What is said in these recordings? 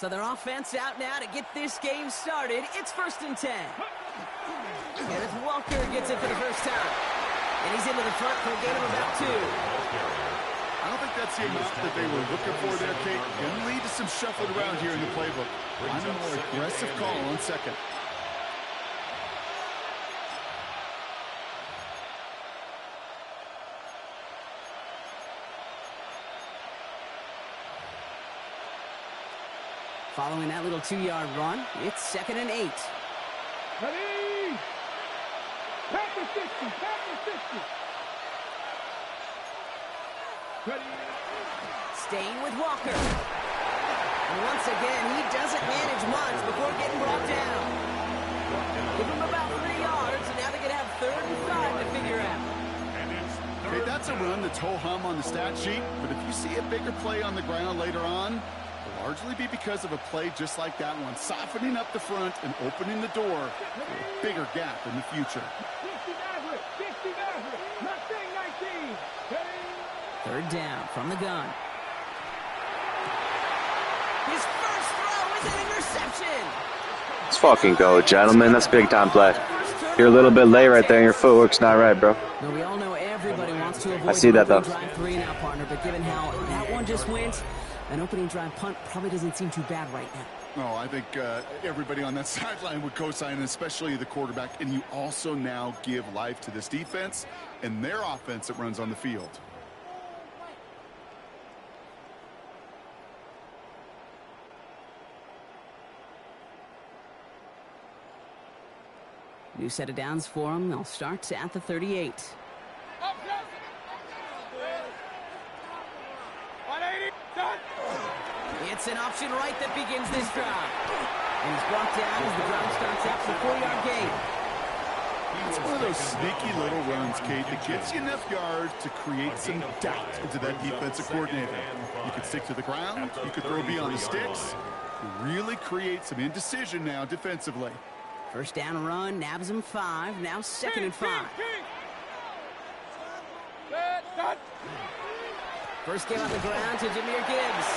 So their offense out now to get this game started. It's 1st and 10. Kenneth Walker gets it for the first time. And he's into the front for a gain of about 2. I don't think that's the amount that they were looking for there, Kate. Going to lead to some shuffling around here in the playbook. I'm a more aggressive call on 2nd. Following that little 2-yard run, it's 2nd and 8. Ready! Pack the 60! Pack the 60! Ready! Staying with Walker. And once again, he doesn't manage much before getting brought down. Give him about 3 yards, and now they're going to have 3rd and 5 to figure out. Okay, that's a run that's ho-hum on the stat sheet, but if you see a bigger play on the ground later on, it'll largely be because of a play just like that one, softening up the front and opening the door for a bigger gap in the future. 3rd down from the gun. His first throw is an interception. Let's fucking go, gentlemen. That's big time play. You're a little bit late right there. Your footwork's not right, bro. No, we all know everybody wants to avoid I see that, though. drive 3 now, partner, but given how that one just went, an opening drive punt probably doesn't seem too bad right now. No, I think everybody on that sideline would co-sign, especially the quarterback. And you also now give life to this defense and their offense that runs on the field. New set of downs for them. They'll start at the 38. It's an option right that begins this drive. And he's brought down as the drive starts out for 4-yard gain. It's one of those sneaky little runs, Kate, that gets you enough yards to create some doubt into that defensive coordinator. You could stick to the ground. You could throw beyond the sticks. Really create some indecision now defensively. 1st down run, nabs him 5. Now 2nd and 5. First game on the ground to Jahmyr Gibbs.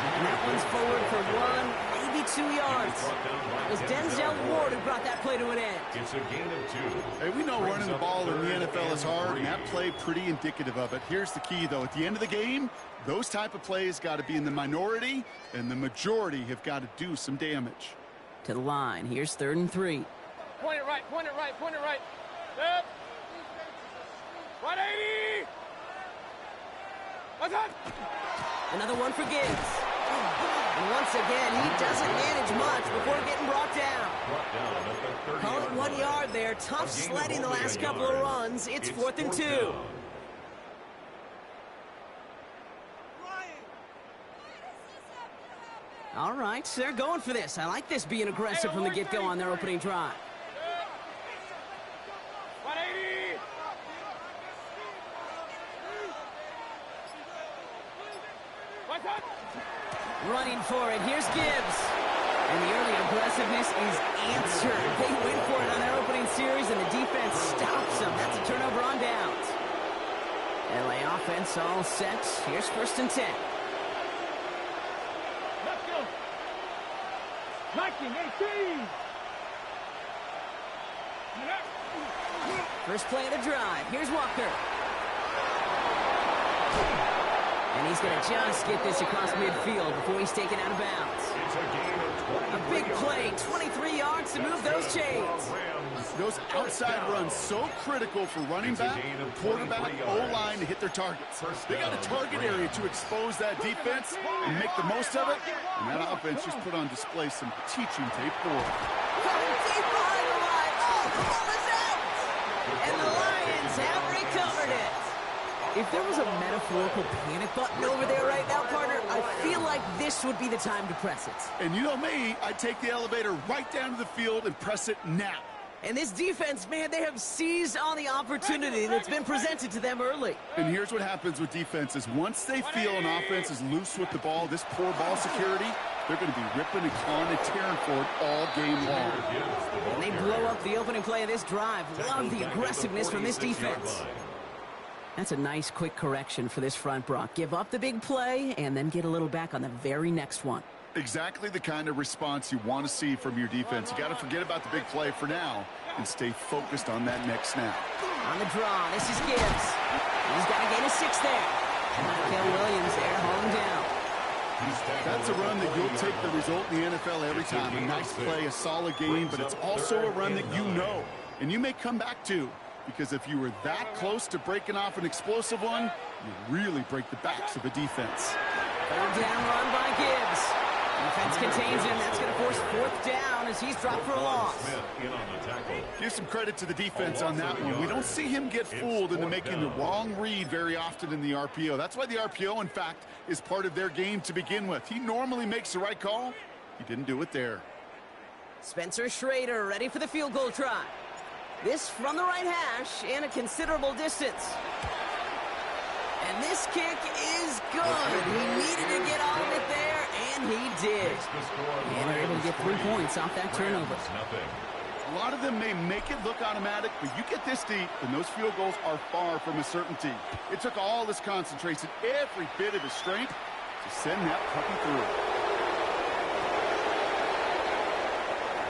And that one's forward for 1, maybe 2 yards. It was Denzel Ward who brought that play to an end. It's a gain of 2. Hey, we know running the ball in the NFL is hard, and that play pretty indicative of it. Here's the key, though. At the end of the game, those type of plays got to be in the minority, and the majority have got to do some damage. To the line. Here's 3rd and 3. Point it right, point it right, point it right. Yep. 180! What's up? Another one for Gibbs. And once again, he doesn't manage much before getting brought down. Call it 1 yard there. Tough sledding the last couple of runs. It's 4th and 2. All right, so they're going for this. I like this being aggressive from the get-go on their opening drive. 180! What's up? Running for it. Here's Gibbs. And the early aggressiveness is answered. They went for it on their opening series, and the defense stops them. That's a turnover on downs. LA offense all set. Here's 1st and 10. Let's go. 1918. First play of the drive. Here's Walker. And he's going to just get this across midfield before he's taken out of bounds. It's a gain of 20. A big play, 23 yards to move those chains. Those outside runs so critical for running back, quarterback, O-line to hit their targets. They got a target area to expose that defense and make the most of it. And that offense just put on display some teaching tape for it. Coming deep behind the line. Oh, the ball is out. And the Lions have recovered it. If there was a metaphorical panic button over there right now, partner, I feel like this would be the time to press it. And you know me, I'd take the elevator right down to the field and press it now. And this defense, man, they have seized on the opportunity that's been presented to them early. And here's what happens with defenses. Once they feel an offense is loose with the ball, this poor ball security, they're going to be ripping and clawing and tearing for it all game long. And they blow up the opening play of this drive. Love the aggressiveness from this defense. That's a nice quick correction for this front, Brock. Give up the big play and then get a little back on the very next one. Exactly the kind of response you want to see from your defense. You got to forget about the big play for now and stay focused on that next snap. On the draw, this is Gibbs. He's got to gain a 6 there. Michael Williams there, home down. That's a run that you'll take the result in the NFL every time. A nice play, a solid game, but it's also a run that you know and you may come back to, because if you were that close to breaking off an explosive one, you really break the backs of the defense. Third down run by Gibbs. Defense contains him. That's going to force 4th down as he's dropped for a loss. Give some credit to the defense on that one. We don't see him get fooled into making the wrong read very often in the RPO. That's why the RPO, in fact, is part of their game to begin with. He normally makes the right call. He didn't do it there. Spencer Schrader ready for the field goal try. This from the right hash and a considerable distance. And this kick is good. He needed to get all of it there, and he did. And they're able to get 3 points off that turnover. A lot of them may make it look automatic, but you get this deep, and those field goals are far from a certainty. It took all his concentration, every bit of his strength, to send that puppy through.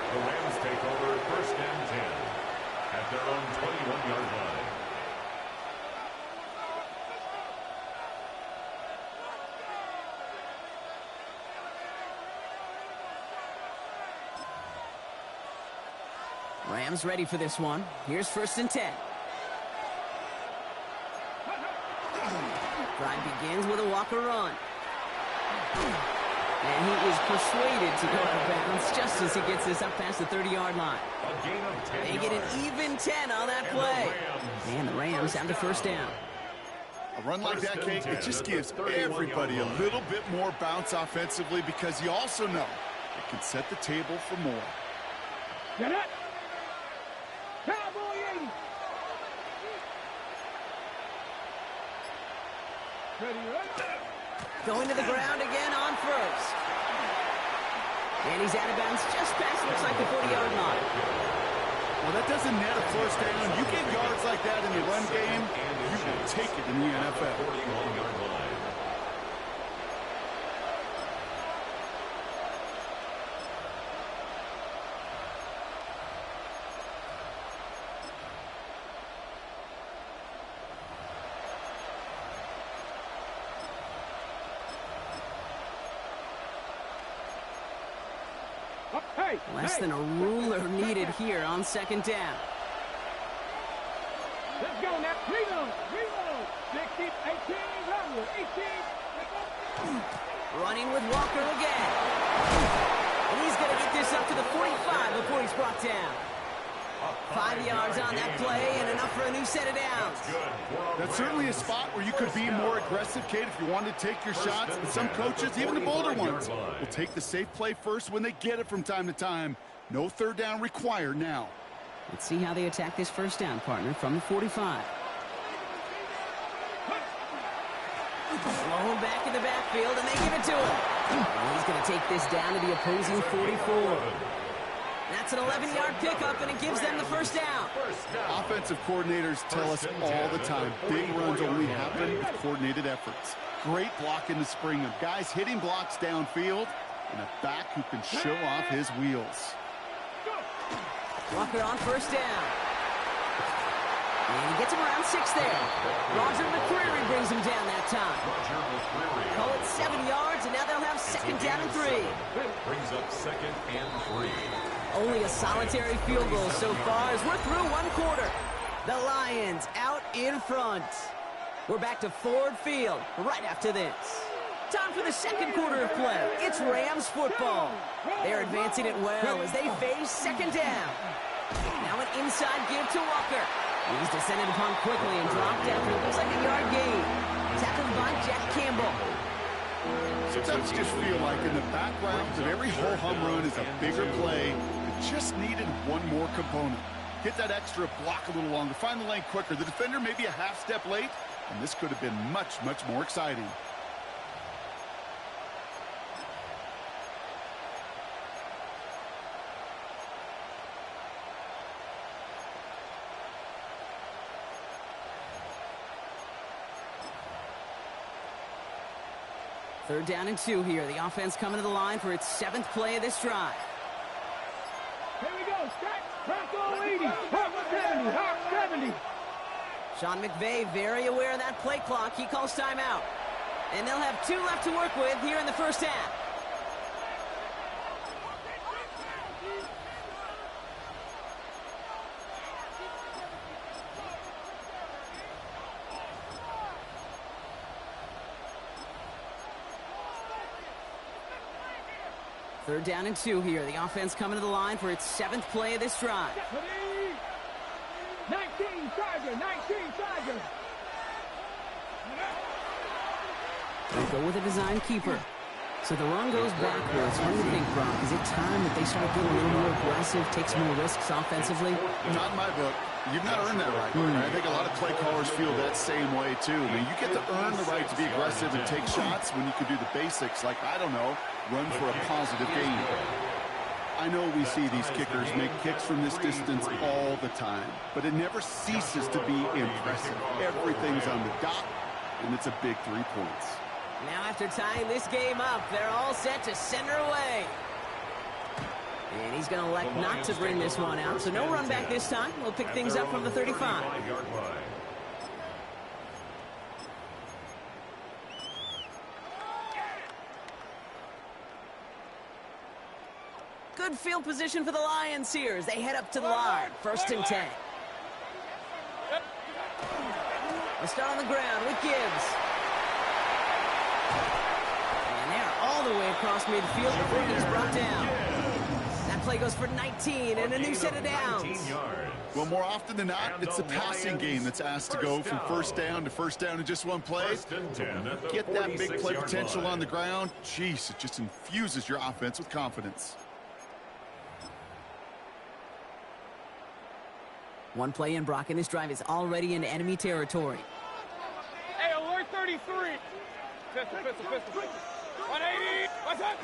The Rams take over 1st and 10 at their own 21-yard line. Rams ready for this one. Here's 1st and 10. Drive begins with a Walker run. And he is persuaded to go out of bounds just as he gets this up past the 30-yard line. A gain of 10 They get an even 10 on that play. And the Rams have the 1st down. A run like that, Kate, it just gives everybody a little bit more bounce offensively, because you also know it can set the table for more. Get it! Cowboy 80! Ready, ready? Going to the ground again on 1st. And he's out of bounds just past, looks like, the 40-yard line. Well, that doesn't net a 1st down. You get yards like that in the run game, you will take it in the NFL. 41-yard line. Hey, Less than a ruler needed here on 2nd down. Let's go now. Reload, reload. 16, 18, level, 18. Running with Walker again. And he's going to get this up to the 45 before he's brought down. 5 yards on that play and enough for a new set of downs. That's certainly a spot where you could be more aggressive, Kate, if you wanted to take your shots. And some coaches, even the bolder ones, will take the safe play first when they get it from time to time. No 3rd down required now. Let's see how they attack this 1st down, partner, from the 45. Thrown back in the backfield, and they give it to him. And he's going to take this down to the opposing 44. That's an 11-yard pickup, and it gives them the 1st down. Offensive coordinators tell us all the time, big runs only happen with coordinated efforts. Great block in the spring of guys hitting blocks downfield, and a back who can show off his wheels. Walker on 1st down. And he gets him around 6 there. Roger McCreary brings him down that time. Call it 7 yards, and now they'll have 2nd down and 3. Brings up 2nd and 3. Only a solitary field goal so far as we're through 1 quarter. The Lions out in front. We're back to Ford Field right after this. Time for the 2nd quarter of play. It's Rams football. They're advancing it well as they face 2nd down. Now an inside give to Walker. He's descended upon quickly and dropped after it looks like a yard gain. Tackled by Jack Campbell. Sometimes you just feel like in the background of every ho-hum run is a bigger play that just needed one more component. Get that extra block a little longer, find the lane quicker. The defender may be a half step late, and this could have been much, much more exciting. 3rd down and 2 here. The offense coming to the line for its 7th play of this drive. Here we go. Stack. Crack all 80. Hop 70. Hop 70. Sean McVay very aware of that play clock. He calls timeout. And they'll have 2 left to work with here in the first half. Third down and 2 here. The offense coming to the line for its 7th play of this drive. 19 Charger. 19 Charger. They'll go with a design keeper. So the run goes backwards. What do you think, Brock? Is it time that they start getting a little more aggressive, take some more risks offensively? Not in my book. You've not earned that right. I think a lot of play callers feel that same way, too. I mean, you get to earn the right to be aggressive and take shots when you can do the basics, like, I don't know, run for a positive gain. I know we see these kickers make kicks from this distance all the time, but it never ceases to be impressive. Everything's on the dot, and it's a big 3 points. Now after tying this game up, they're all set to send her away. And he's going to elect not to bring this one out, so no run back this time. We'll pick things up from the 35. Good field position for the Lions here as they head up to the line. 1st and 10. They start on the ground with Gibbs. And they're all the way across midfield before he's brought down. That play goes for 19 and a new set of downs. Well, more often than not, it's the passing game that's asked to go from first down in just one play. Get that big play potential on the ground. Jeez, it just infuses your offense with confidence. One play in, Brock, and this drive is already in enemy territory. Hey, alert 33. Pistol. 180. What's up?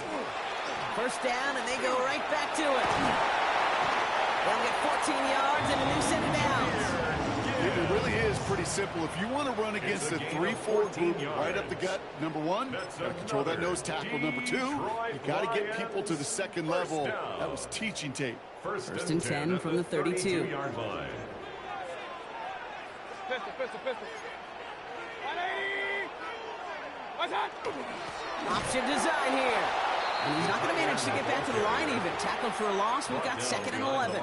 1st down, and they go right back to it. They'll get 14 yards and a new set of downs. It really is pretty simple. If you want to run against a 3-4 group right up the gut, number 1, got to control that nose tackle. Number 2, you got to get people to the 2nd level. That was teaching tape. 1st and 10 from the 32. Pistol. 180. What's up? Option design here. And he's not going to manage to get back to the line even. Tackled for a loss. We've got 2nd and 11.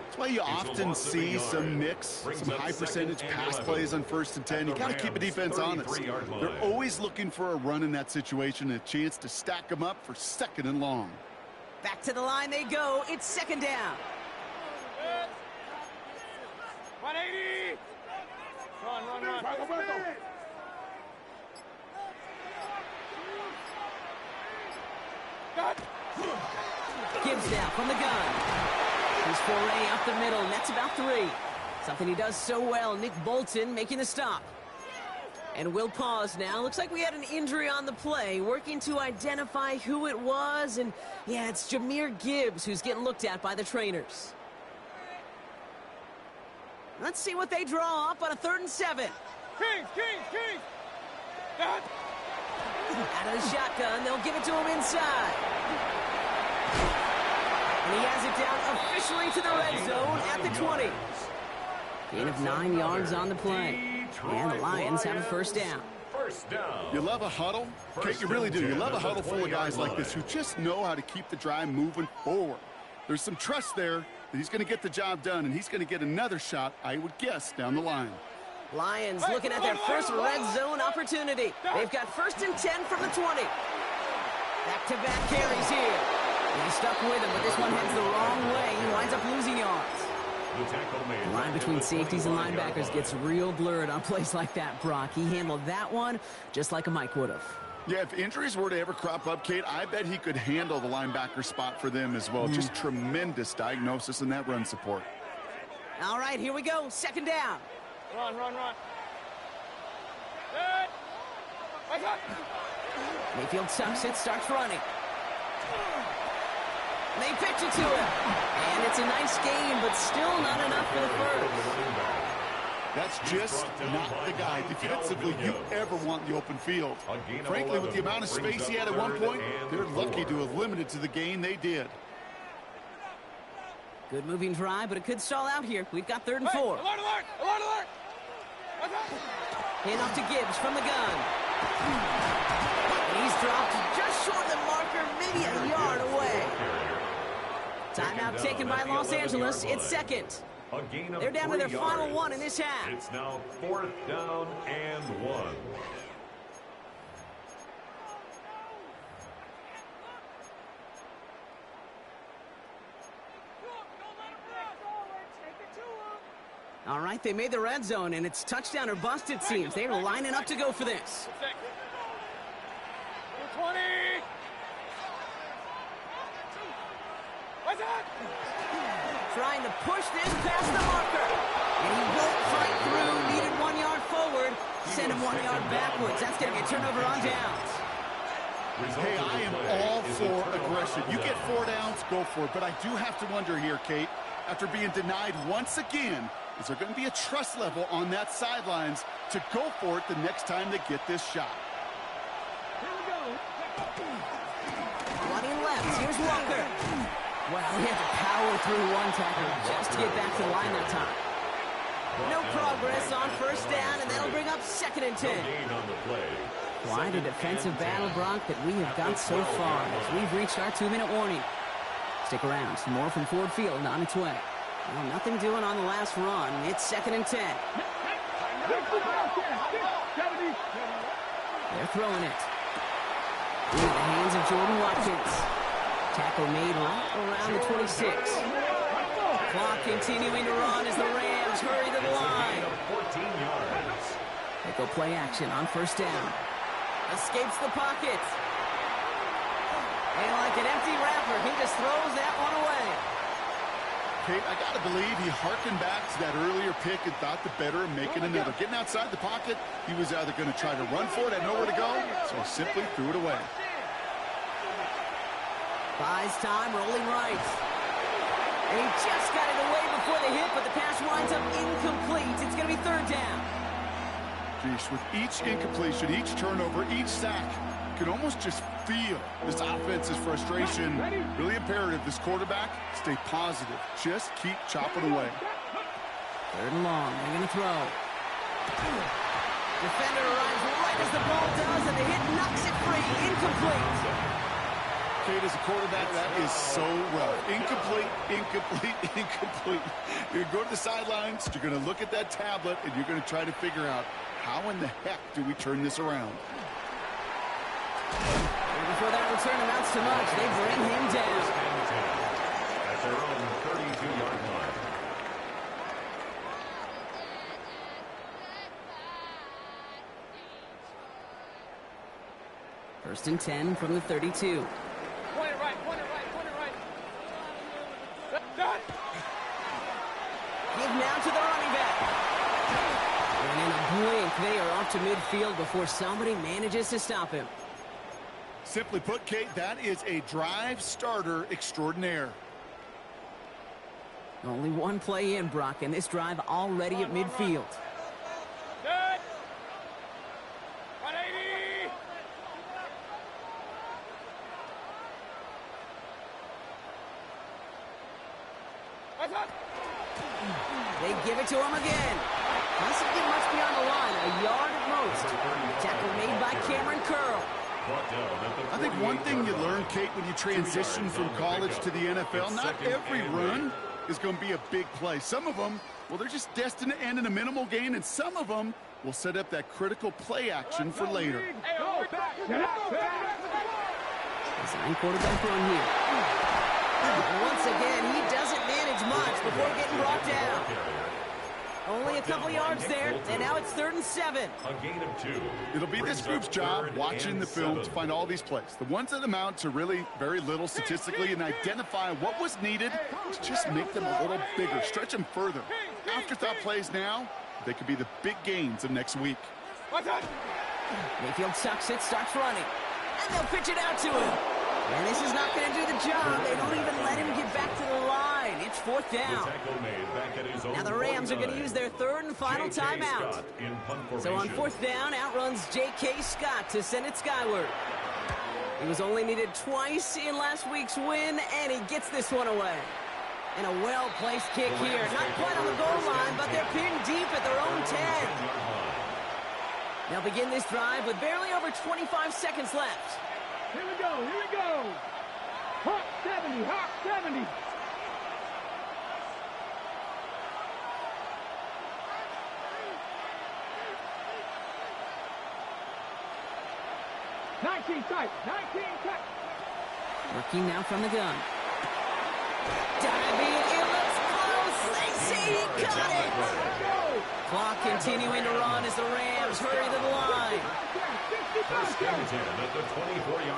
That's why you often see some mix, some high percentage pass plays on 1st and 10. You got to keep a defense honest. They're always looking for a run in that situation and a chance to stack them up for 2nd and long. Back to the line they go. It's 2nd down. 180. Run. Gibbs now from the gun. His foray up the middle, nets about 3. Something he does so well. Nick Bolton making the stop. And we'll pause now. Looks like we had an injury on the play. Working to identify who it was. And yeah, it's Jahmyr Gibbs who's getting looked at by the trainers. Let's see what they draw up on a 3rd and 7. Kings. Out of the shotgun, they'll give it to him inside. And he has it down officially to the red zone at the 20. Gain of 9 yards on the play. And the Lions have a 1st down. You love a huddle? Okay, you really do. You love a huddle full of guys like this who just know how to keep the drive moving forward. There's some trust there that he's going to get the job done, and he's going to get another shot, I would guess, down the line. Lions looking at their first red zone opportunity. They've got 1st and 10 from the 20. Back-to-back carries here. And he's stuck with him, but this one heads the wrong way. He winds up losing yards. The line between safeties and linebackers gets real blurred on plays like that, Brock. He handled that one just like a Mike would have. Yeah, if injuries were to ever crop up, Kate, I bet he could handle the linebacker spot for them as well. Just tremendous diagnosis in that run support. All right, here we go. 2nd down. Run. Good. What's up? Mayfield sucks it, starts running. They pitch it to him. And it's a nice game, but still not enough for the 1st. That's just not the guy defensively you ever want in the open field. Frankly, with the amount of space he had at one point, they're lucky to have limited to the gain they did. Good moving drive, but it could stall out here. We've got 3rd and 4. Alert, alert, alert, alert! Hand off to Gibbs from the gun. And he's dropped just short of the marker, maybe a yard away. Timeout taken by Los Angeles. It's 2nd. They're down to their final 1 in this half. It's now 4th down and 1. All right, they made the red zone, and it's touchdown or bust, it seems. They're lining up to go for this. 20! What's that? Trying to push this past the marker. And he won't fight through. Needed 1 yard forward. Send him 1 yard backwards. That's going to get turnover on downs. Hey, I am all for aggression. You get 4 downs, go for it. But I do have to wonder here, Kate, after being denied once again, is there going to be a trust level on that sidelines to go for it the next time they get this shot? Here we go. Running left. Here's Walker. Well, he had to power through 1 tackle just to get back to the line that time. No progress on 1st down, and that'll bring up 2nd and 10. Quite a defensive battle, Brock, that we have got so far as we've reached our 2-minute warning. Stick around. Some more from Ford Field on its way. Well, nothing doing on the last run. It's 2nd and 10. They're throwing it. Into the hands of Jordan Watkins. Tackle made right around the 26. Clock continuing to run as the Rams hurry to the line. 14 yards. They go play action on 1st down. Escapes the pocket. And like an empty wrapper, he just throws that one away. Kate, I got to believe he harkened back to that earlier pick and thought the better of making another. Getting outside the pocket, he was either going to try to run for it, had nowhere to go, so he simply threw it away. Buys time, rolling right. And he just got it away before the hit, but the pass winds up incomplete. It's going to be 3rd down. Geesh, with each incompletion, each turnover, each sack, you can almost just feel this offense's frustration. Really imperative, this quarterback, stay positive. Just keep chopping away. 3rd and long, they're going to throw. Defender arrives right as the ball does, and the hit knocks it free. Incomplete. Kate, as a quarterback, that is so rough. Incomplete, incomplete, incomplete. You're going to go to the sidelines, you're going to look at that tablet, and you're going to try to figure out how in the heck do we turn this around. And before that return amounts to much, they bring him down. At their own 32-yard line. First and 10 from the 32. Point it right, point it right, point it right. Done. Give now to the running back. And in a blink, they are off to midfield before somebody manages to stop him. Simply put, Kate, that is a drive starter extraordinaire. Only 1 play in, Brock, and this drive already at midfield. Done. 180. What's up? They give it to him again. Doesn't get much beyond the line, a yard at most. Tackle made by Cameron Curl. I think one thing you learn, Kate, when you transition from college to the NFL, not every run is going to be a big play. Some of them, well, they're just destined to end in a minimal gain, and some of them will set up that critical play action for later. Design quarterback run here. Once again, he doesn't manage much before getting brought down. Only a couple yards there, and now it's 3rd and 7. A gain of 2. It'll be this group's job watching the film to find all these plays. The ones that amount to really very little statistically and identify what was needed to just make them a little bigger, stretch them further. Afterthought plays now, they could be the big gains of next week. What's up? Mayfield sucks it, starts running. And they'll pitch it out to him. And this is not going to do the job. They don't even let him get back to the line. It's fourth down. Now the Rams are going to use their third and final timeout. So on fourth down, outruns J.K. Scott to send it skyward. He was only needed twice in last week's win, and he gets this one away. And a well-placed kick here. Not quite on the goal line, but they're pinned deep at their own 10. They'll begin this drive with barely over 25 seconds left. Here we go, here we go. Hawk 70, Hawk 70. Nineteen tight. Working now from the gun. Diving, it looks close. They say he got it. Clock continuing to run as the Rams hurry to the line.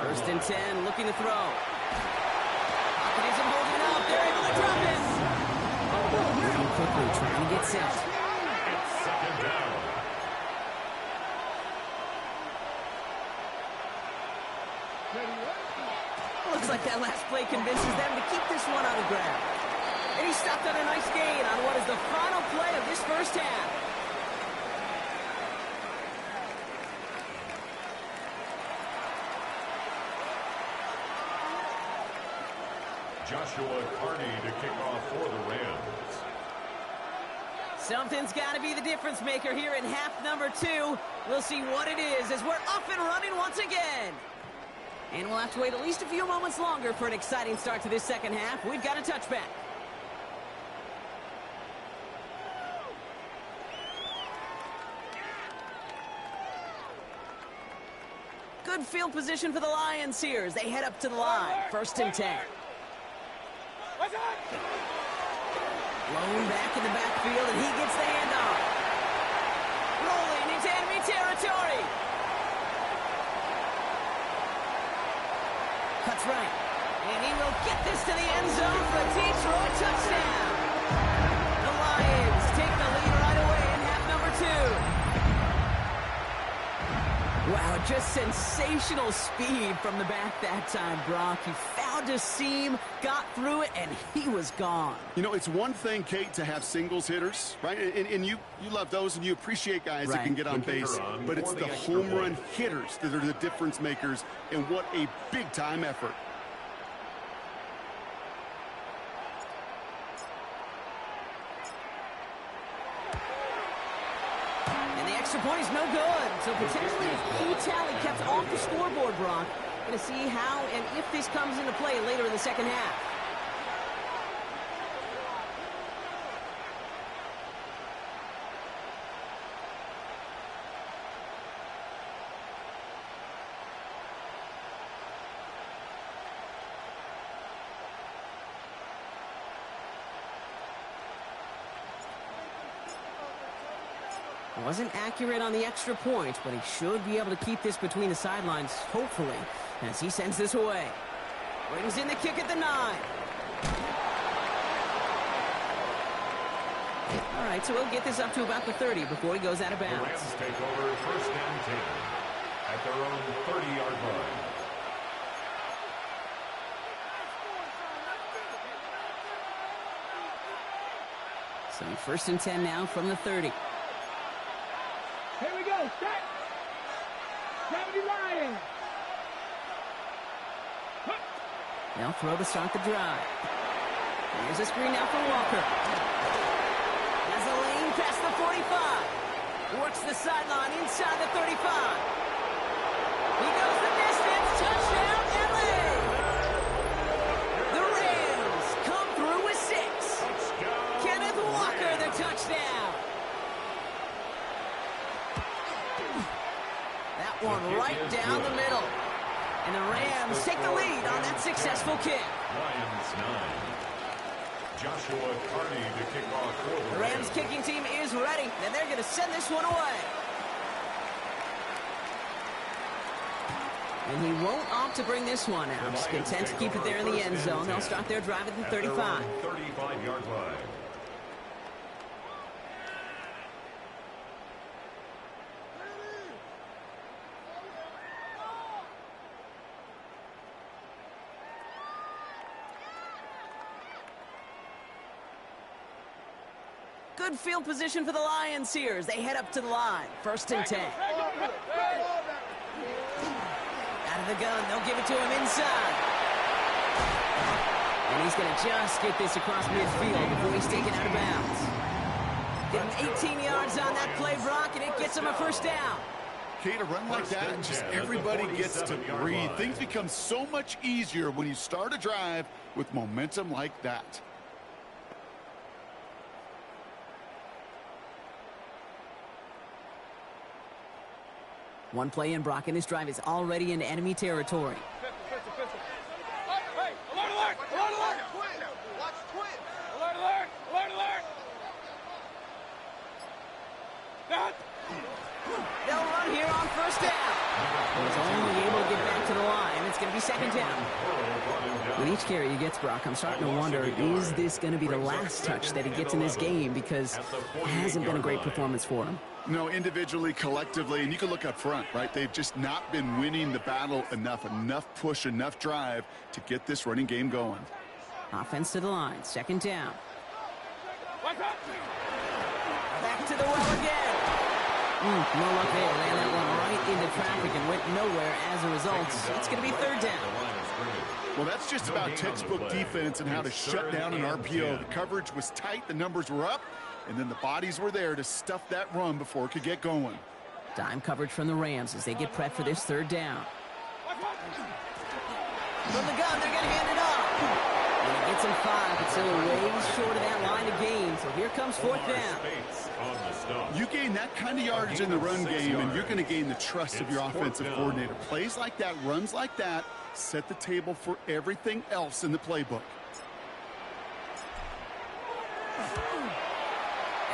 First and 10, looking to throw. Pocket isn't holding up. They're able to drop it. Moving quickly, trying to get set. It's second down. Looks like that last play convinces them to keep this one on the ground. And he stopped on a nice gain on what is the final play of this first half. Joshua Carney to kick off for the Rams. Something's got to be the difference maker here in half number 2. We'll see what it is as we're up and running once again. And we'll have to wait at least a few moments longer for an exciting start to this second half. We've got a touchback. Good field position for the Lions here as they head up to the line. First and 10. Blown back in the backfield, and he gets the handoff. Rolling into enemy territory. Cuts right. And he will get this to the end zone for a Detroit touchdown. The Lions take the lead right away in half number 2. Wow, just sensational speed from the back that time, Brock. He found a seam, got through it, and he was gone. You know, it's one thing, Kate, to have singles hitters, right? And you love those, and you appreciate guys that can get on base. But it's the home run hitters that are the difference makers, and what a big-time effort. Extra point is no good, so potentially a key tally kept off the scoreboard, Brock. Going to see how and if this comes into play later in the second half. Wasn't accurate on the extra point, but he should be able to keep this between the sidelines, hopefully, as he sends this away. Brings in the kick at the 9. All right, so we'll get this up to about the 30 before he goes out of bounds. The Rams take over first and 10 at their own 30-yard line. So first and 10 now from the 30. Here we go, set. 70 Lions. They'll throw to start the drive. Here's a screen now for Walker. Has a lane past the 45. Works the sideline inside the 35. He goes the distance. Touchdown, LA. The Rams come through with 6. Kenneth Walker, the touchdown. That one right down the middle. And the Rams take the lead on that successful kick. Lions 9. Joshua Carney to kick off for The Rams kicking team is ready, and they're going to send this one away. And he won't opt to bring this one out. He's content to keep it there in the end zone. They'll start their drive at the 35. 35-yard line. Good field position for the Lions here as they head up to the line. 1st and 10. Out of the gun, they'll give it to him inside. And he's going to just get this across midfield before he's taken out of bounds. Getting 18 yards on that play, Brock, and it gets him a 1st down. Kate, a run like that, just everybody gets to breathe. Things become so much easier when you start a drive with momentum like that. One play in, Brock, and this drive is already in enemy territory. Hey, alert, alert! Alert, alert! Watch twin! Alert, alert! Alert, alert! That! They'll run here on 1st down. He's only able to get back to the line. It's going to be 2nd down. With each carry he gets, Brock, I'm starting to wonder, is this going to be the last touch that he gets in this game? Because it hasn't been a great performance for him. No, individually, collectively, and you can look up front, right? They've just not been winning the battle enough push, enough drive to get this running game going. Offense to the line, 2nd down. Watch out! Back to the well again. No luck there. Ran that one right into traffic and went nowhere as a result. It's going to be 3rd down. Well, that's just about textbook defense and how to shut down an RPO. The coverage was tight, the numbers were up, and then the bodies were there to stuff that run before it could get going. Dime coverage from the Rams as they get prepped for this 3rd down. From the gun, they're going to hand it off. And it gets him 5, but still way short of that line of gain. So here comes 4th down. You gain that kind of yardage in the run game, and you're going to gain the trust of your offensive coordinator. Plays like that, runs like that, set the table for everything else in the playbook.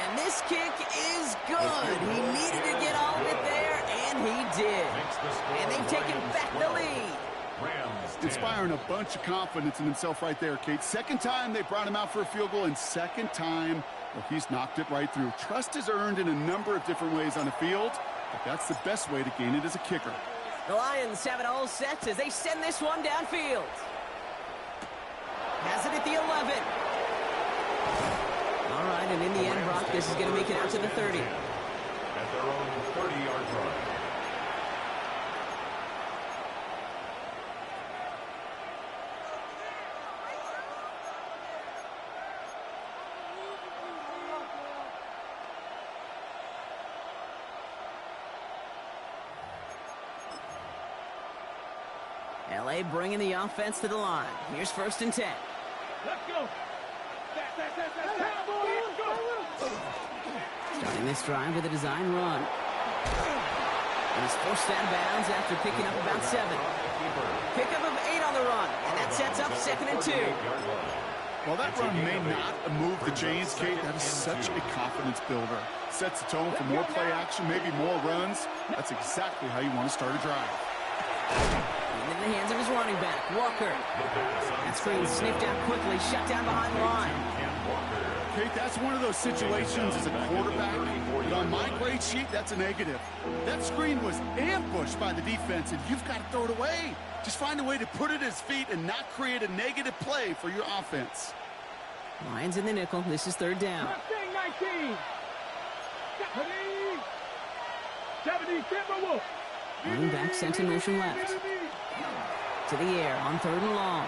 And this kick is good. He needed to get all of it there, and he did. And they've taken back the lead. Inspiring a bunch of confidence in himself right there, Kate. 2nd time they brought him out for a field goal, and 2nd time, well, he's knocked it right through. Trust is earned in a number of different ways on the field, but that's the best way to gain it as a kicker. The Lions have it all set as they send this one downfield. Has it at the 11. All right, and in the end, Brock, this is going to make it out to the 30. At their own 30-yard line. LA bringing the offense to the line. Here's 1st and 10. Let's go! Starting this drive with a design run. And he's forced out of bounds after picking up about 7. Pickup of 8 on the run, and that sets up 2nd and 2. While that run may not move the chains, Kate, that is such a confidence builder. Sets the tone for more play action, maybe more runs. That's exactly how you want to start a drive. In the hands of his running back, Walker. That screen sniffed out quickly, shut down behind the line. Kate, that's one of those situations as a quarterback, but on my grade sheet, that's a negative. That screen was ambushed by the defense, and you've got to throw it away. Just find a way to put it at his feet and not create a negative play for your offense. Lions in the nickel. This is 3rd down. 19. 70 Timberwolves. Running back sent in motion left. To the air on 3rd and long.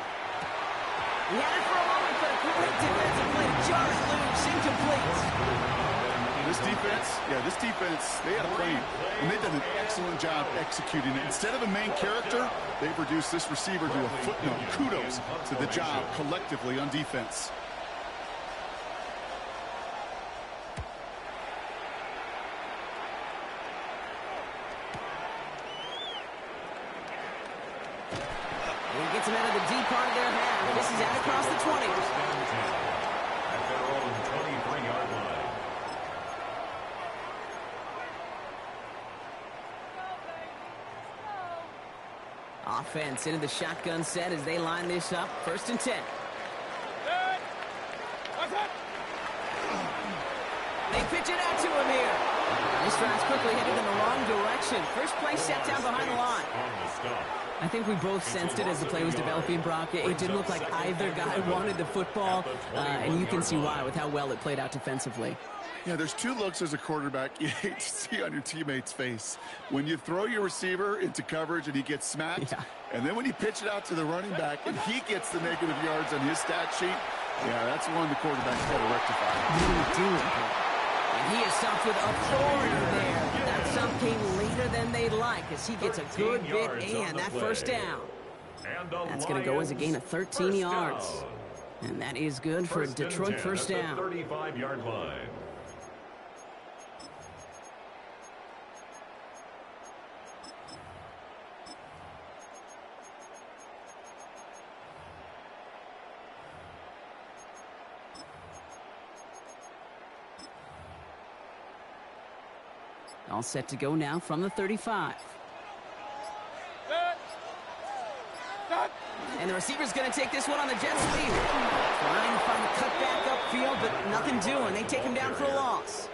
He had it for a moment, but a great defensive play to jar it loose, incomplete. This defense, they had a plan, and they've done an excellent job executing it. Instead of a main character, they've reduced this receiver to a footnote. Kudos to the job collectively on defense. He gets him out of the deep part of their half. This is out across the 20. At their own 23-yard line. Offense into the shotgun set as they line this up. 1st and 10. They pitch it out to him here. This drive's quickly headed in the wrong direction. First play set down behind the line. On the stop. I think we both sensed it as the play was developing, Brock. It didn't look like either guy wanted the football, and you can see why with how well it played out defensively. Yeah, there's two looks as a quarterback you hate to see on your teammate's face. When you throw your receiver into coverage and he gets smacked, and then when you pitch it out to the running back and he gets the negative yards on his stat sheet, yeah, that's one the quarterback's got to rectify. And he is stopped with authority there. That stop came later than they'd like as he gets a good bit and that first down. That's going to go as a gain of 13 yards. And that is good for a Detroit first down. 35-yard line. All set to go now from the 35. And the receiver's going to take this one on the jet sweep. Trying to find a cutback upfield, but nothing doing. They take him down for a loss.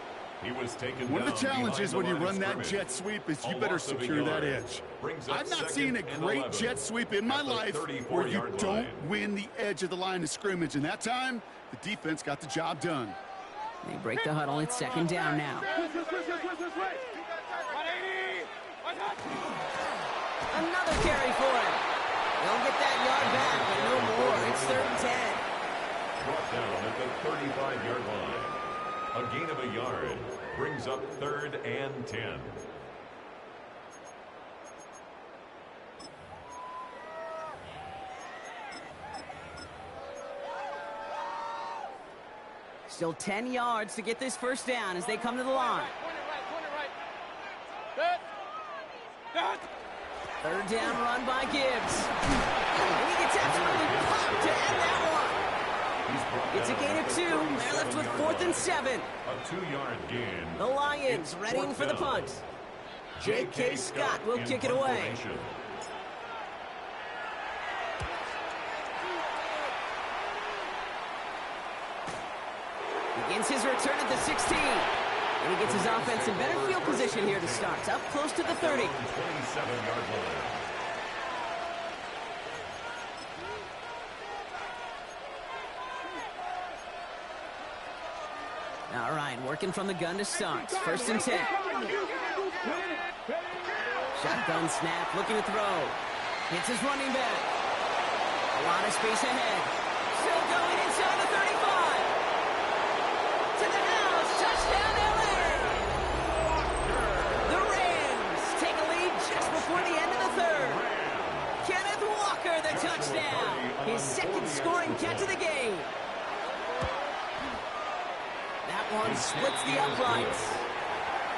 One of the challenges when you run that jet sweep is you better secure that edge. I've not seen a great jet sweep in my life where you don't win the edge of the line of scrimmage. And that time, the defense got the job done. They break the huddle. It's second down now. Another carry for him. They'll get that yard back, but no more. It's 3rd and 10. Brought down at the 35-yard line. A gain of a yard brings up 3rd and 10. Still 10 yards to get this first down as they come to the line. 3rd down run by Gibbs. And he gets absolutely popped to end that one. It's a gain of 2. They're left with 4th and 7. A 2-yard gain. The Lions readying for the punt. J.K. Scott will kick it away. Begins his return at the 16. And he gets his offense in better field position here to start. Up close to the 30. 27-yard line. All right, working from the gun to start. 1st and 10. Shotgun snap, looking to throw. Hits his running back. A lot of space ahead. Still going inside the 35. To the house. Touchdown, LA. The Rams take a lead just before the end of the 3rd. Kenneth Walker, the touchdown. His 2nd scoring catch of the game. That one splits the uprights.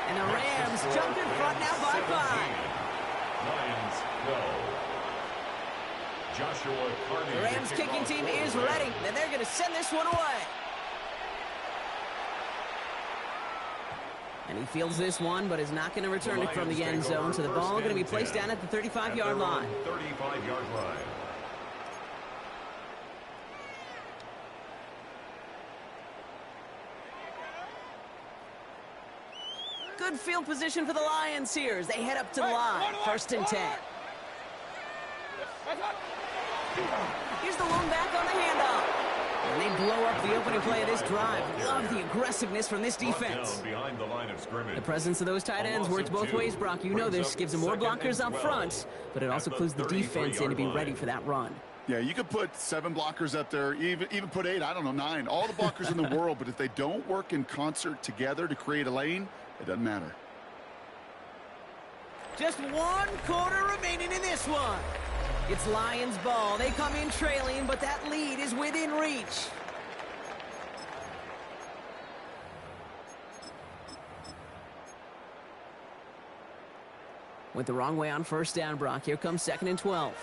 And the Rams jump in front now by 5. Lions go. Joshua Carney. The Rams kicking team is ready, and they're going to send this one away. And he fields this one, but is not going to return it from the end zone, so the ball going to be placed down at the 35-yard line. 35-yard line. Good field position for the Lions here as they head up to the line. 1st and 10. Here's the lone back on the handoff. And they blow up the opening play of this drive. Love the aggressiveness from this defense. Behind the line of scrimmage. The presence of those tight ends works both ways, Brock. You know this. Gives them more blockers up front, but it also clues the defense in to be ready for that run. Yeah, you could put 7 blockers up there, even put 8, I don't know, 9. All the blockers in the world, but if they don't work in concert together to create a lane, it doesn't matter. Just 1 quarter remaining in this one. It's Lions ball. They come in trailing, but that lead is within reach. Went the wrong way on 1st down, Brock. Here comes 2nd and 12.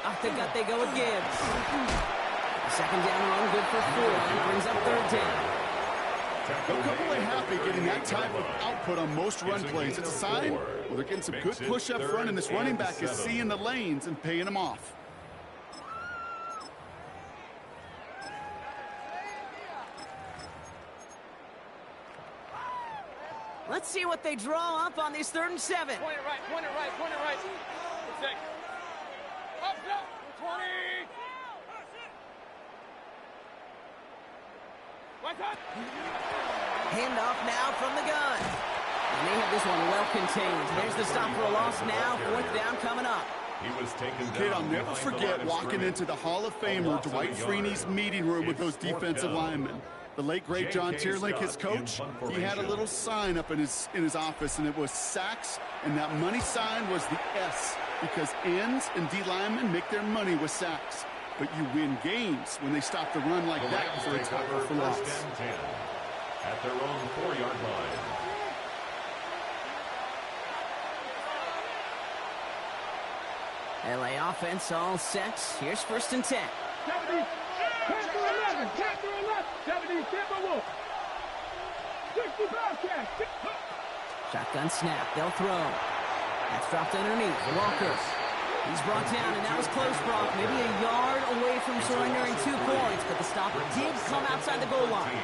Off the gut they go with Gibbs. 2nd down run, good for 4. And brings up 3rd down. They'll come away happy getting that type of output on most run plays. It's a sign, well, they're getting some good push up front, and this running back is seeing the lanes and paying them off. Let's see what they draw up on this 3rd and 7. Point it right, point it right, point it right. Six. Up, 20. What's up? Handoff now from the gun. And they have this one well contained. There's the stop for a loss now. 4th down coming up. He was taken down. Kid, I'll never forget walking into the Hall of Famer Dwight Freeney's meeting room with those defensive linemen. The late, great John Tierlink, his coach, he had a little sign up in his office, and it was sacks, and that money sign was the S, because ends and D linemen make their money with sacks. But you win games when they stop the run like that for a tackle for loss. At their own 4-yard line. LA offense all set. Here's 1st and 10. 70, 10-11, 10-11, 70, Timberwolves. 60 Bobcats. Shotgun snap. They'll throw. That's dropped underneath. Walker. He's brought down, and that was close, Brock. Maybe a yard away from surrendering 2 points, but the stop did come outside the goal line.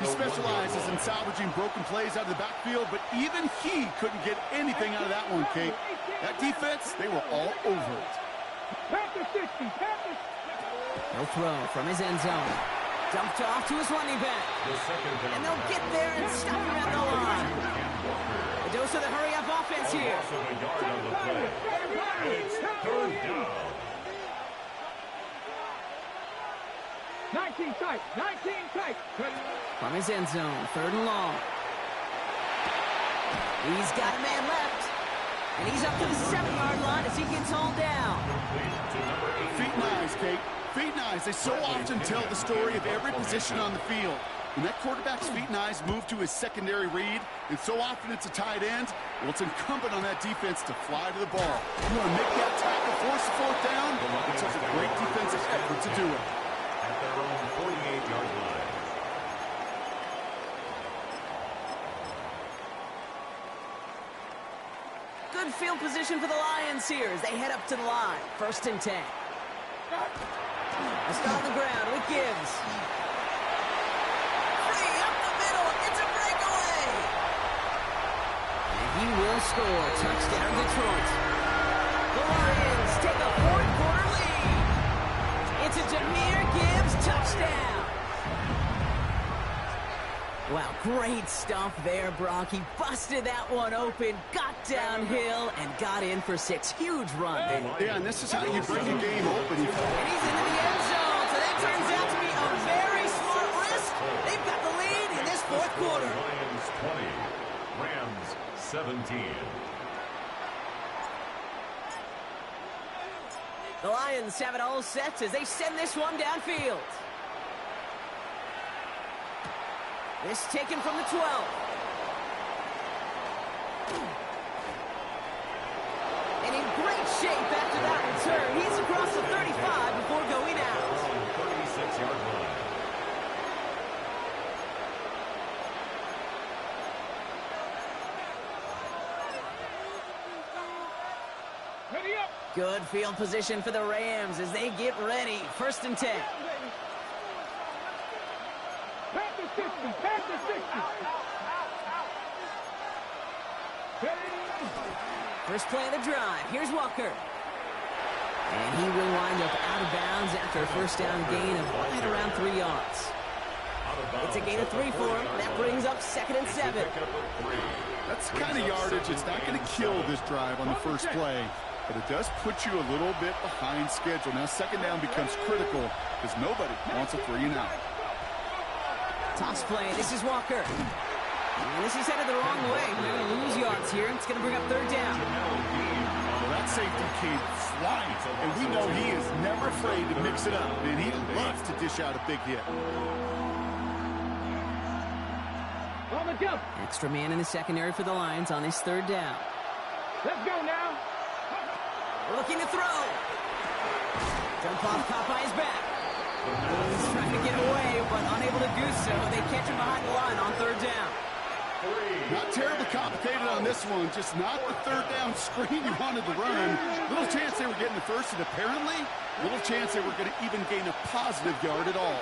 He specializes in salvaging broken plays out of the backfield, but even he couldn't get anything out of that one, Kate. That defense, they were all over it. Panthers 60, Panthers. He'll throw from his end zone. Dumped off to his running back. And they'll get there and stop him at the line. A dose of the hurry-up offense here. It's 3rd down. 19 tight, 19 tight. From his end zone, 3rd and long. He's got a man left. And he's up to the 7-yard line as he gets hauled down. Feet and eyes, Kate. Feet and eyes. They so often tell the story of every position on the field. When that quarterback's feet and eyes move to his secondary read, and so often it's a tight end, well, it's incumbent on that defense to fly to the ball. You want to make that tackle, force the 4th down? It took a great defensive effort to do it. At their own 48-yard line. Good field position for the Lions here as they head up to the line. 1st and 10. A stop on the ground with Gibbs. Free up the middle. It's a breakaway. And he will score. Touchdown, Detroit. The Lions take a 4th-quarter lead. It's a Jahmyr Gibbs touchdown. Wow, great stuff there, Brock. He busted that one open, got downhill, and got in for 6. Huge run. Yeah, and this is how you break a game open. And he's into the end zone, so that turns out to be a very smart risk. They've got the lead in this 4th quarter. Lions 20, Rams 17. The Lions have it all set as they send this one downfield. This taken from the 12. And in great shape after that return. He's across the 35 before going out. 36-yard line. Ready up. Good field position for the Rams as they get ready. 1st and 10. Panthers 60, Panthers 60. First play of the drive. Here's Walker. And he will wind up out of bounds after a 1st down gain of right around 3 yards. It's a gain of 3 for him. That brings up 2nd and 7. That's the kind of yardage. It's not going to kill this drive on the first play, but it does put you a little bit behind schedule. Now 2nd down becomes critical because nobody wants a 3 and out. Toss play. This is Walker. And this is headed the wrong way. They're going to lose yards here. It's going to bring up 3rd down. Well, that safety came flying, and we know he is never afraid to mix it up, and he loves to dish out a big hit. On the jump. Extra man in the secondary for the Lions on this 3rd down. Let's go now. Looking to throw. Jump off, caught by his back. He's trying to get away, but unable to do so. They catch him behind the line on 3rd down. Not terribly complicated on this one, just not the 3rd down screen you wanted to run. Little chance they were getting the first, and apparently, little chance they were going to even gain a positive yard at all.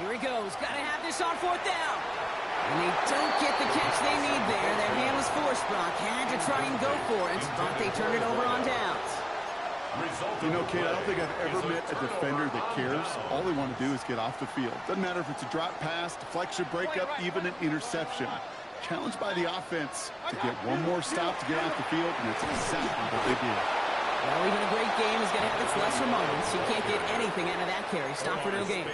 Here he goes. Got to have this on 4th down. And they don't get the catch they need there. That hand was forced, Brock. Had to try and go for it, but they turned it over on downs. You know, Kate, I don't think I've ever met a defender that cares. All they want to do is get off the field. Doesn't matter if it's a drop pass, deflection, breakup, even an interception. Challenged by the offense to get one more stop to get off the field, and that's exactly what they did. Well, even a great game is going to have its lesser moments. You can't get anything out of that carry. Stop for no gain.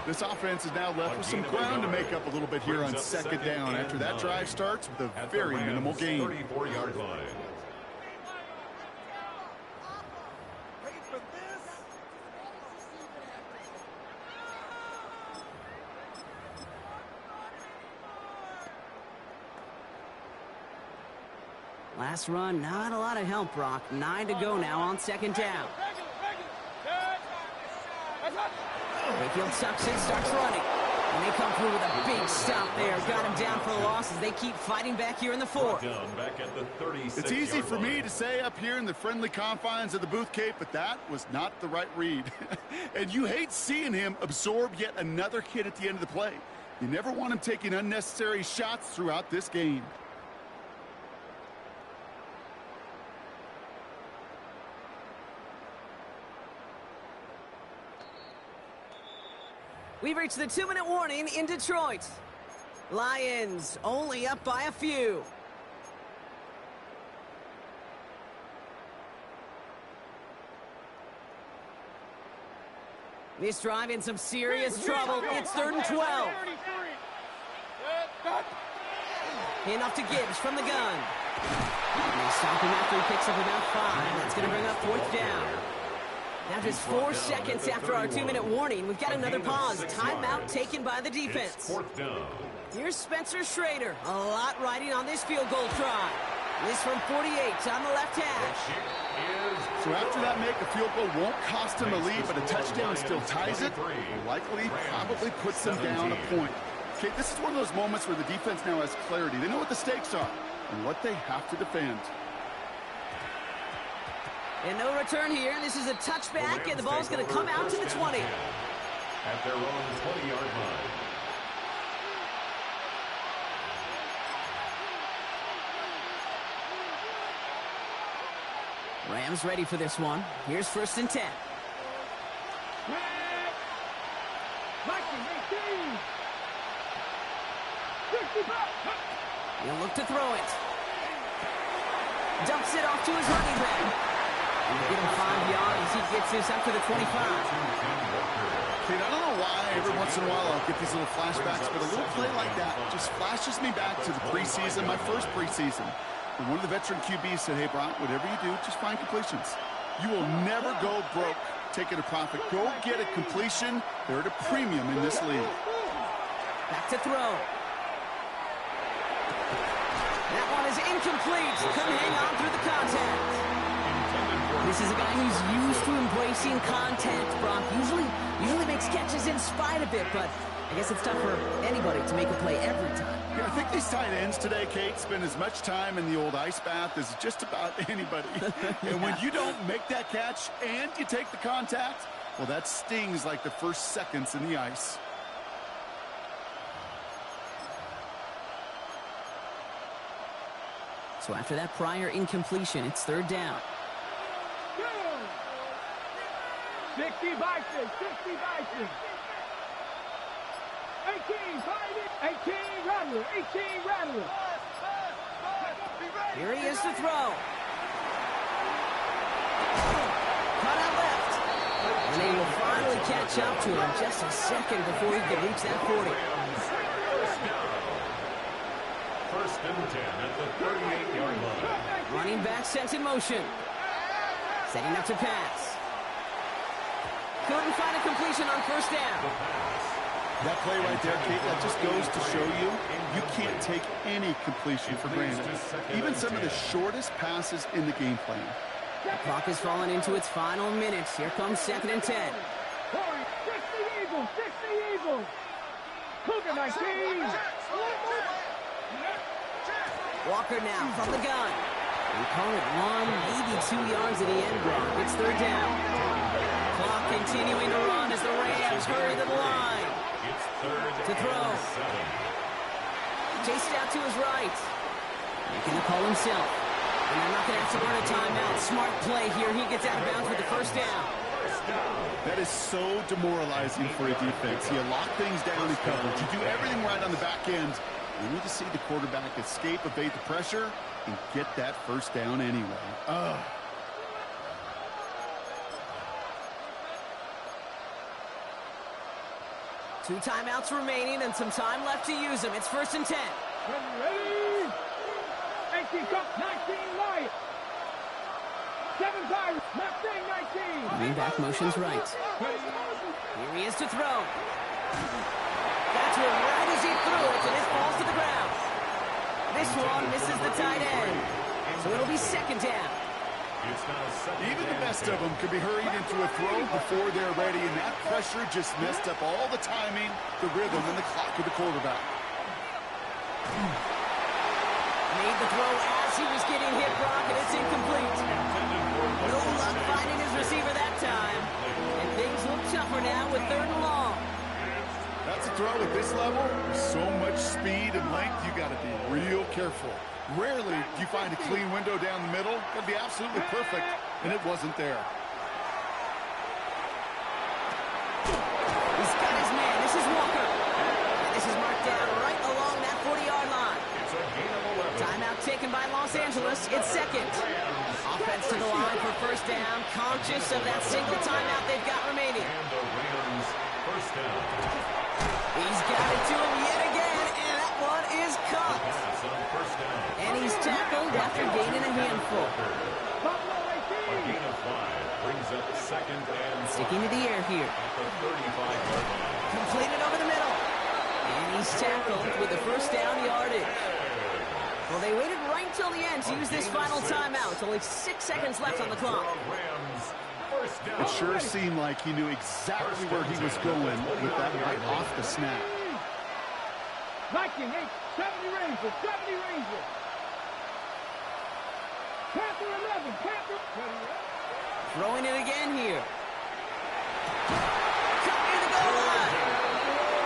This offense is now left with some ground to make up a little bit here on 2nd down after that drive starts with a very minimal gain. 34-yard line. Last run, not a lot of help, Brock. 9 to go now on 2nd down. Mayfield sucks it, starts running. And they come through with a big stop there. Got him down for the loss as they keep fighting back here in the 4th. It's easy for me to say up here in the friendly confines of the booth, Kate, but that was not the right read. And you hate seeing him absorb yet another hit at the end of the play. You never want him taking unnecessary shots throughout this game. We've reached the 2-minute warning in Detroit. Lions only up by a few. This drive in some serious trouble. It's 3rd and 12. Enough to Gibbs from the gun. And they stop him after he picks up about 5. That's going to bring up 4th down. Now just 4 seconds after our 2-minute warning, we've got another pause. Timeout taken by the defense. Here's Spencer Schrader. A lot riding on this field goal try. This from 48 on the left hash. So after that make, a field goal won't cost him a lead, but a touchdown still ties it. Likely, probably puts them down a point. Okay, this is one of those moments where the defense now has clarity. They know what the stakes are and what they have to defend. And no return here. This is a touchback, and the ball's going to come out to the 20. At their own 20-yard line. Rams ready for this one. Here's 1st and 10. He'll look to throw it. Dumps it off to his running back. He'll get him 5 yards. He gets this up to the 25. Kate, I don't know why every once in a while I'll get these little flashbacks, but a little play like that just flashes me back to the preseason, my first preseason. And one of the veteran QBs said, hey, Brock, whatever you do, just find completions. You will never go broke taking a profit. Go get a completion. They're at a premium in this league. Back to throw. That one is incomplete. Couldn't hang on through the contact. This is a guy who's used to embracing contact, Brock. Usually makes catches in spite of it, but I guess it's tough for anybody to make a play every time. Yeah, I think these tight ends today, Kate, spend as much time in the old ice bath as just about anybody. And when you don't make that catch and you take the contact, well, that stings like the first seconds in the ice. So after that prior incompletion, it's 3rd down. 60 Bison, 60 Bison. 18, 18 Rattler, 18 Rattler. Here he is to throw. Cut out left. And they will finally catch up to him just a second before he can reach that 40. 1st and 10 at the 38-yard line. Running back sent in motion. Setting up to pass. Couldn't find a completion on 1st down. That play right there, Kate, that just goes to show you, you can't take any completion for granted. Even some of the shortest passes in the game plan. The clock has fallen into its final minutes. Here comes 2nd and 10. 60 Eagles, 60 Eagles. Cougar 19. Walker now from the gun. We call it 1, maybe 2 yards at the end block. It's 3rd down. Clock continuing to run as the Rams hurry to the line. It's third To throw. and 7. Chased out to his right. Making the call himself. And they're not going to have to run a timeout. Smart play here. He gets out of bounds with the first down. That is so demoralizing for a defense. You lock things down in coverage. You do everything right on the back end. You need to see the quarterback escape, evade the pressure, and get that first down anyway. Ugh. Two timeouts remaining and some time left to use them. It's 1st and 10. Ready? 18 Cup, 19 Lions. 7 Pirates, Mustang 19. Lean back motions right. Here he is to throw. That's where right as he threw it, and it falls to the ground. This one misses the tight end. So it'll be 2nd down. It's now second Even the and best 10. of them could be hurried into a throw before they're ready, and that pressure just messed up all the timing, the rhythm, and the clock of the quarterback. Made the throw as he was getting hit, Brock, and it's incomplete. No luck finding his receiver that time. And things look tougher now with 3rd and long. That's a throw at this level. With so much speed and length, you got to be real careful. Rarely do you find a clean window down the middle. That'd be absolutely perfect, and it wasn't there. He's got his man. This is Walker. And this is marked down right along that 40-yard line. It's a gain of 11. Timeout taken by Los Angeles. It's 2nd. Offense to the line for 1st down. Conscious of that single timeout they've got remaining. And the Rams first down. He's got it to him yet again, and that one is caught. Pass on first down. And he's tackled after gaining a handful. Buffalo A 18. gain of 5 brings up 2nd and 5 Sticking to the air here. at the 35-yard line. Completed over the middle. And he's tackled with the 1st down yardage. Well, they waited right until the end to use this final timeout. Only 6 seconds left on the clock. Rams first down. It sure seemed like he knew exactly where he was going with that right off the snap. Viking 8, 70 Rangers, 70 Rangers. Panther 11, Panther. Throwing it again here. Cut near the goal line.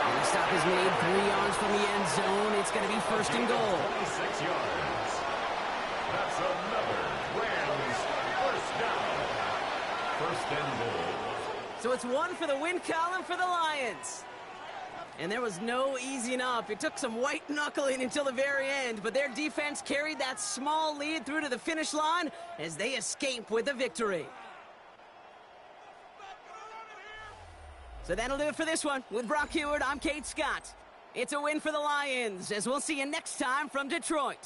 And the stop is made 3 yards from the end zone. It's going to be 1st and goal. 26 yards. That's another Rams first down. 1st and goal. So it's 1 for the win column for the Lions. And there was no easing up. It took some white knuckling until the very end, but their defense carried that small lead through to the finish line as they escape with the victory. So that'll do it for this one. With Brock Heward, I'm Kate Scott. It's a win for the Lions, as we'll see you next time from Detroit.